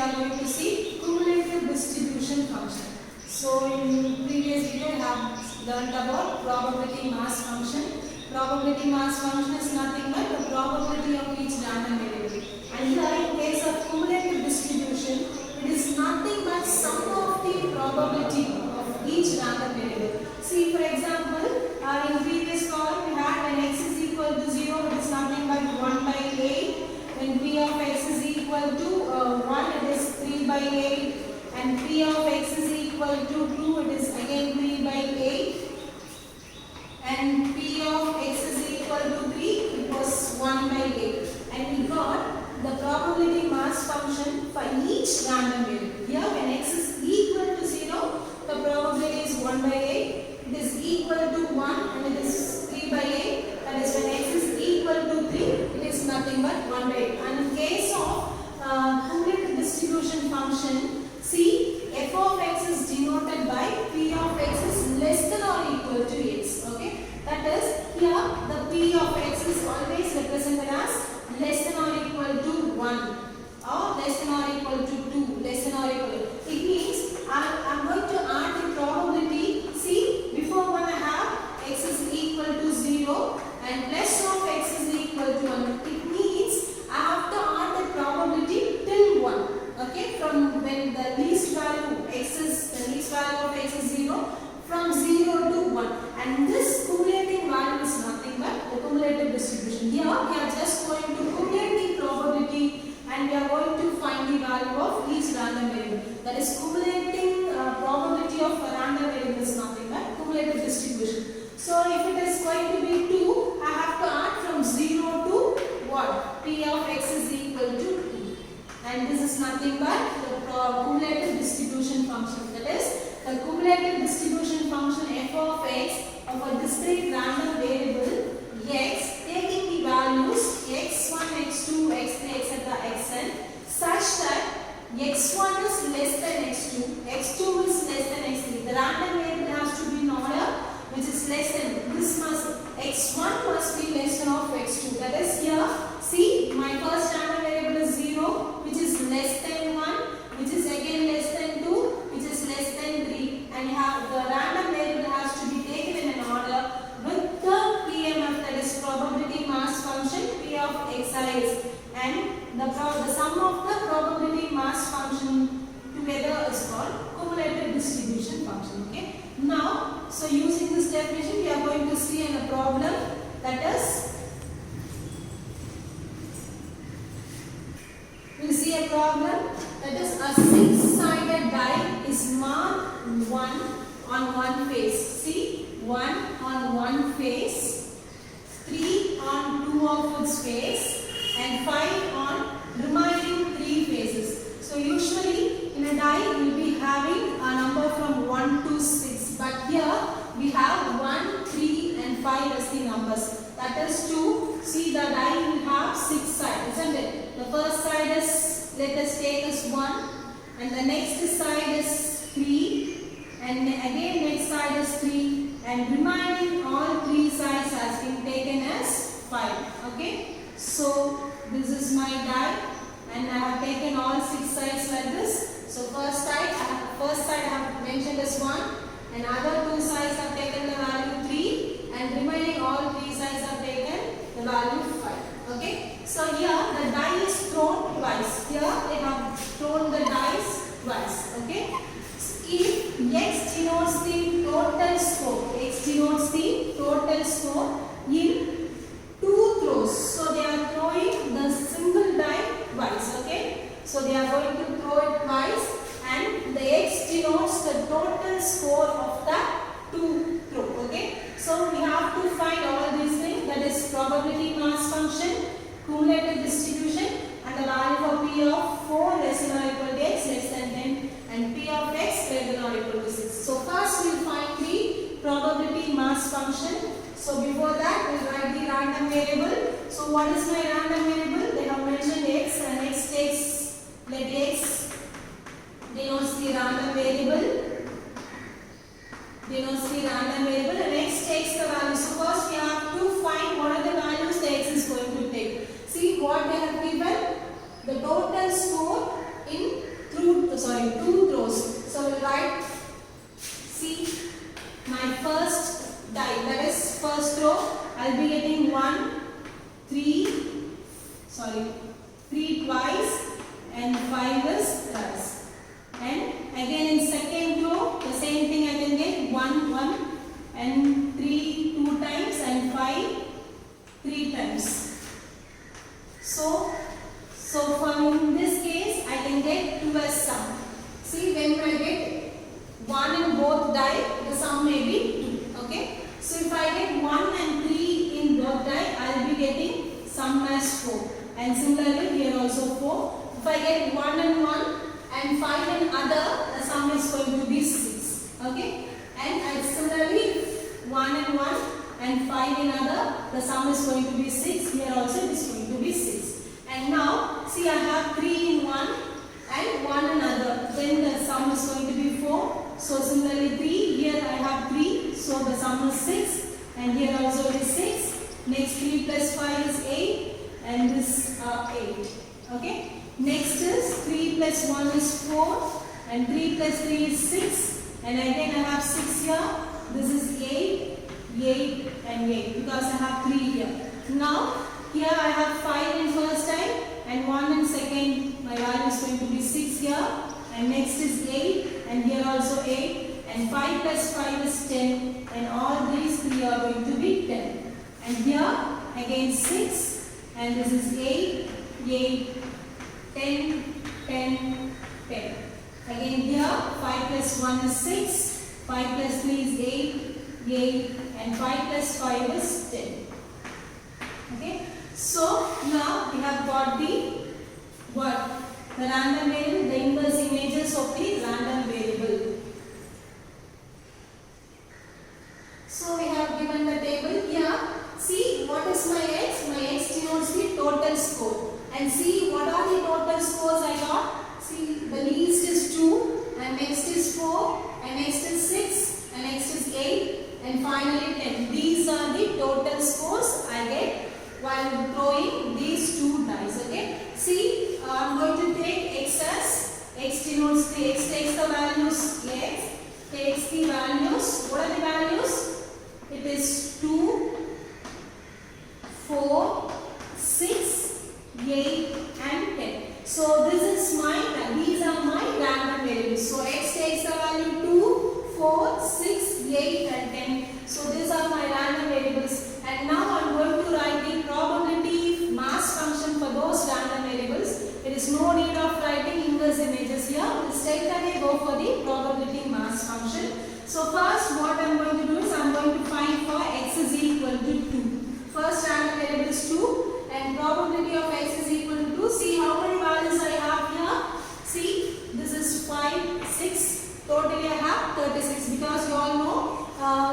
are going to see cumulative distribution function. So in previous video we have learned about probability mass function. Probability mass function is nothing but the probability of each random variable. And here in case of cumulative distribution, it is nothing but sum of the probability of each random variable. See, for example, in previous column we had when x is equal to 0, it is nothing but 1 by 8. When p of x is equal to 1, it is 3 by 8. And p of x is equal to 2, it is again 3 by 8. And p of x is equal to 3, it was 1 by 8. And we got the probability mass function for each random variable. Here when x is equal to 0, the probability is 1 by 8. It is equal to 1 and it is 3 by 8. That is when x is equal to 3, it is nothing but 1 by 8. And in case of cumulative distribution function, see, f of x is denoted by p of x is less than or equal to x. Okay, that is here the p of x is always represented as less than or equal to 1 or less than or equal to 2, less than or equal to. It means I am going to add the probability. See, before when I have x is equal to 0 and plus of x is equal to 1. It means I have to add the probability till 1. Okay, from when the least value x is, the least value of x is 0, from 0 to 1. And this cumulative value is nothing but the cumulative distribution. Here we are just going to cumulate the probability and we are going to find the value of each random variable. That is cumulating probability of a random variable is nothing but cumulative distribution. So if it is going to be 2, I have to add from 0 to what? P of x is equal to 2. And this is nothing but the cumulative distribution function. That is the cumulative distribution function f of x of a discrete random variable x taking the values x1, x2, x3, etc. xn such that x1 is less than x2, x2 is less than x3. The random variable has to be in order which is less than, this must, x1 must be less than of x2. That is here, see, my first random variable is 0 which is less than 1, which is again less than 2, which is less than 3, and the random variable has to be taken in an order with the PMF, that is probability mass function P of xi, and the sum of the probability mass function together is called cumulative distribution function. Okay. Now, so using this definition, we are going to see in a problem, that is, we will see a problem, that is a 6-sided die is marked 1 on one face. See, 1 on one face, 3 on 2 of its face, and 5 on remaining 3 faces. So usually in a die you will be having a number from 1 to 6, but here we have 1, 3 and 5 as the numbers. That is to see the die will have 6 sides, isn't it? The first side is, let us take as 1, and the next side is 3, and again next side is 3, and remaining all 3 sides has been taken as 5. Okay, so this is my die, and I have taken all 6 sides like this. So first side I have mentioned as 1, and other 2 sides have taken the value 3, and remaining all 3 sides have taken the value 5. Okay, so here the die is thrown twice. Here they have thrown the dice twice. Okay, if x denotes the total score, x denotes the total score in 2 throws. So they are throwing the single die twice. Okay, so they are going to throw it twice, and the x denotes the total score of that 2 throw. Okay, so we have to find all these things, that is probability mass function, cumulative distribution, and the value of p of 4 less than or equal to x less than 10, and p of x greater than or equal to 6. So first we will find the probability mass function. So before that we will write the random variable. So what is my random variable? They have mentioned x, and x takes, let x denotes the random variable, and x takes the value. So first we have to find what are the values the x is going to take. See what they have given, the total score in plus sum. See, when I get 1 in both die, the sum may be 2. Okay. So if I get 1 and 3 in both die, I will be getting sum as 4. And similarly here also 4. If I get 1 and 1 and 5 in other, the sum is going to be 6. Okay. And similarly 1 and 1 and 5 in other, the sum is going to be 6. Here also it is going to be 6. And now see, I have 3 in 1 and 1 in other. Then the sum is going to be 4. So similarly 3, here I have 3. So the sum is 6. And here also it is 6. Next 3 plus 5 is 8. And this 8. Okay. Next is 3 plus 1 is 4. And 3 plus 3 is 6. And again I have 6 here. This is 8, 8 and 8 because I have 3 here. Now here I have 5 in first time and 1 in second. My value is going to be 6 here. And next is 8 and here also 8. And 5 plus 5 is 10. And all these 3 are going to be 10. And here again 6. And this is 8, 8, 10, 10, 10. Again here 5 plus 1 is 6. 5 plus 3 is 8, 8 and 5 plus 5 is 10. Okay. So now we have got the what? The random variable, the inverse images of the random variable. So we have given the table here. See what is my x? My x denotes the total score. And see what are the total scores I got? See, the least is 2 and next is 4 and next is 6 and next is 8 and finally 10. These are the total scores I get while throwing these 2 dice. Okay. See, I am going to take x as x denotes the x takes the values x, takes the values. What are the values? It is 2, 4, 6, 8 and 10. So this is these are my random variables. So x takes the value 2, 4, 6, 8 and 10. So these are my random variables. And now I am going to write the probability mass function for those random variables. There is no need of writing inverse images here. We will straight away go for the probability mass function. So first what I am going to do is I am going to find for x is equal to 2. First random variable is 2 and probability of x is equal to 2. See how many values I have here. See, this is 5, 6. Totally I have 36 because you all know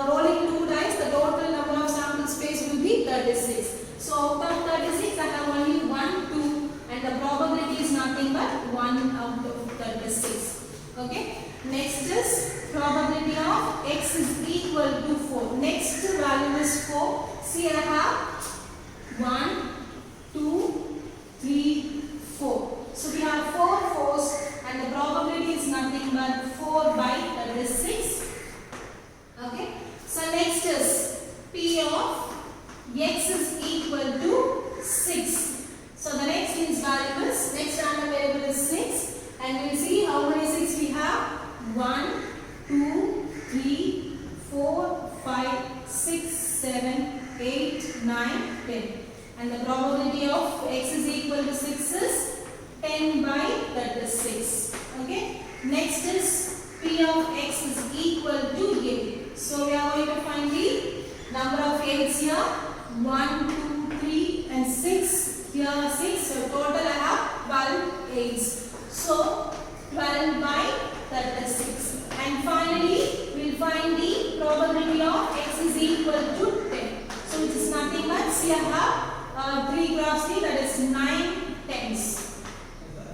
rolling 2 dice, the total number of sample space will be 36. So out of 36 I have only 1, 2 and the probability is nothing but 1 out of 36. Okay. Next is probability of x is equal to 4. Next value is 4. See I have 1, 2, 3, 4. So we have 4 4s and the probability is nothing but 4 by 36. Okay. So next is P of x is equal to 6. So the next variable is, next random variable is 6 and we will see how many 6 we have. 1, 2, 3, 4, 5, 6, 7, 8, 9, 10. And the probability of x is equal to 6 is 10 by 36. Okay. Next is P of x is equal to 8. So we are going to find the number of 8s here. 1, 2, 3 and 6. Here 6. So total I have 12 8s. So 12 by 36. And finally we will find the probability of x is equal to 10. So which is nothing but, see I have 3 cross 3, that is 9 10s.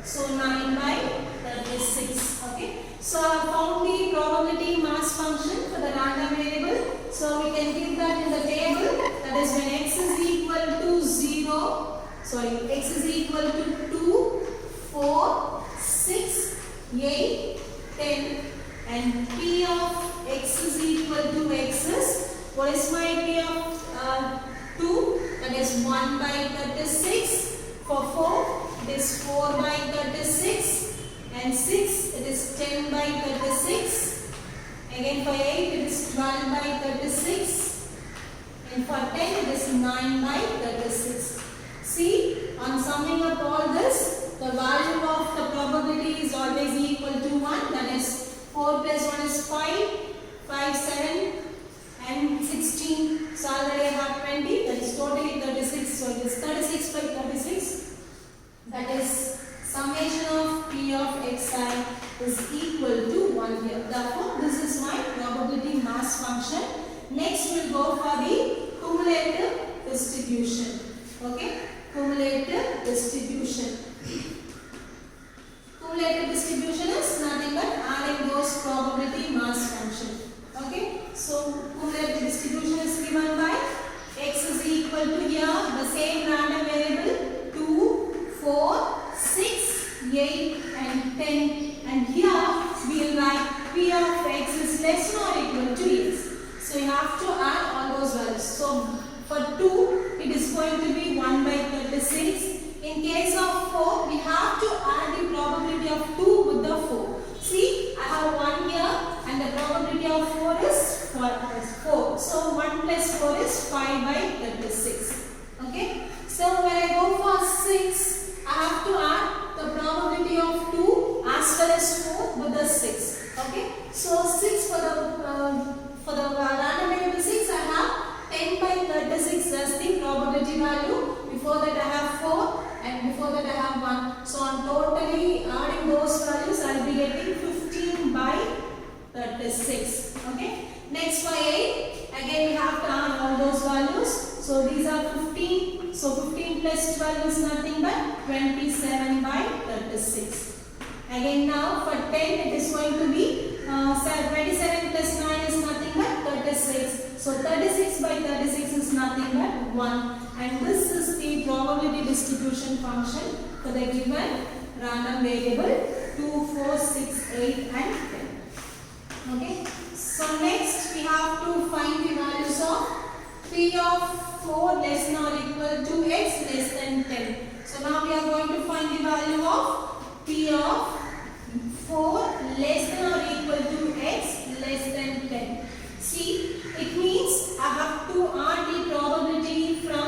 So 9 by 36. Okay. So I have found the probability mass function for the random variable. So we can give that in the table. That is when x is equal to 0. Sorry, x is equal to 2, 4, 6, 8, 10. And P of x is equal to x is, what is my P of 2? That is 1 by 36. For 4, it is 4 by 36. And 6, it is 10 by 36. Again for 8, it is 12 by 36. And for 10, it is 9 by 36. See, on summing up all this, the value of the probability is always is equal to 1 here. Therefore, this is my probability mass function. Next, we'll go for the cumulative distribution. Okay, cumulative distribution. Cumulative distribution is nothing but adding those probability mass function. Okay, so cumulative distribution is given by x is equal to here the same random variable 2, 4, 6, 8 and 10, and here we will write p of x is less than or equal to x. So you have to add all those values. So for 2 it is going to be 1 by 36. In case of 4 we have to add the probability of 2 with the 4. See, I have 1 here and the probability of 4 is 4. So 1 plus 4 is 5 by 36. Okay. So when I go for 6, I have to add the probability of 2 as well as 4 with the 6. Okay. So 6 for the random variable 6, I have 10 by 36 as the probability value. Before that I have 4 and before that I have 1. So on totally adding those values, I will be getting 15 by 36. Okay. Next for 8, again we have to add all those values. So these are 15. So 15 plus 12 is nothing but 27 by 36. Again now for 10 it is going to be 27 plus 9 is nothing but 36. So 36 by 36 is nothing but 1. And this is the probability distribution function for the given random variable 2, 4, 6, 8 and 10. Okay. So next we have to find the values of p of 4 less than or equal to x less than 10. So now we are going to find the value of p of 4 less than or equal to x less than 10. See, it means I have to add the probability from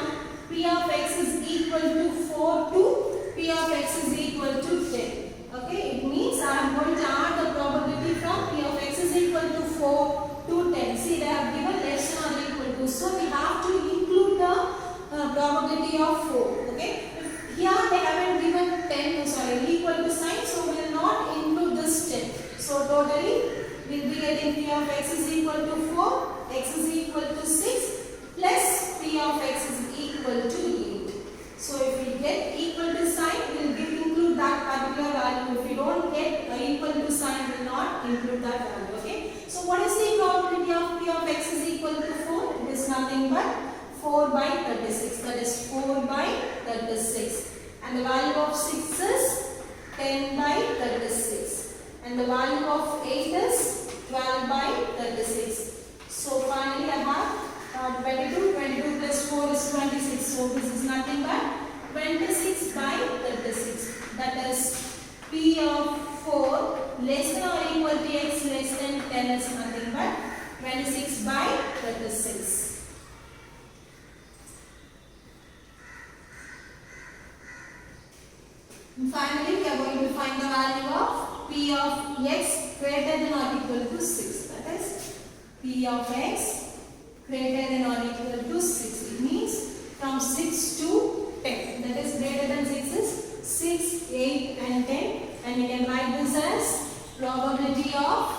p of x is equal to 4 to p of x is equal to 10. Okay, it means I am going to add the probability from p of x is equal to 4 to 10. See, they have given less than or equal to. So we have to include the probability of 4. Okay, here they haven't given 10, equal to sign, so we will not include this 10. So totally we will be getting p of x is equal to 4, x is equal to 6 plus p of x is equal to 8. So if we get equal to sign, we will include that particular value. If we don't get equal to sign, we will not include that value. Okay. So what is the probability of p of x is equal to 4? It is nothing but 4 by 36. That is 4 by 36. And the value of 6 is 10 by 36. And the value of 8 is 12 by 36. So finally I have 22 plus 4 is 26. So this is nothing but 26 by 36. That is p of 4 less than or equal to x less than 10 is nothing but 26 by 36. And finally we are going to find the value of p of x greater than or equal to 6. That is p of x greater than or equal to 6. It means from 6 to 10. That is greater than 6 is 6, 8 and 10. And you can write this as probability of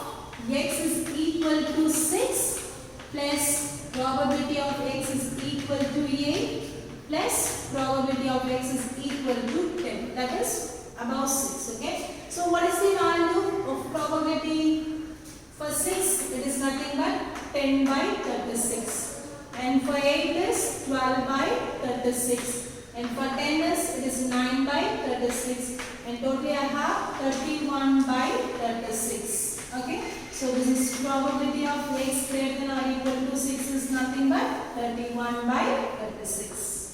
x is equal to 6 plus probability of x is equal to 8 plus probability of x is equal to 10. That is above 6. Okay. So what is the value of probability for 6? It is nothing but 10 by 36. And for 8 is 12 by 36. And for 10 is, it is 9 by 36. And totally I have 31 by 36. Okay. So this is probability of x greater than or equal to 6 is nothing but 31 by 36.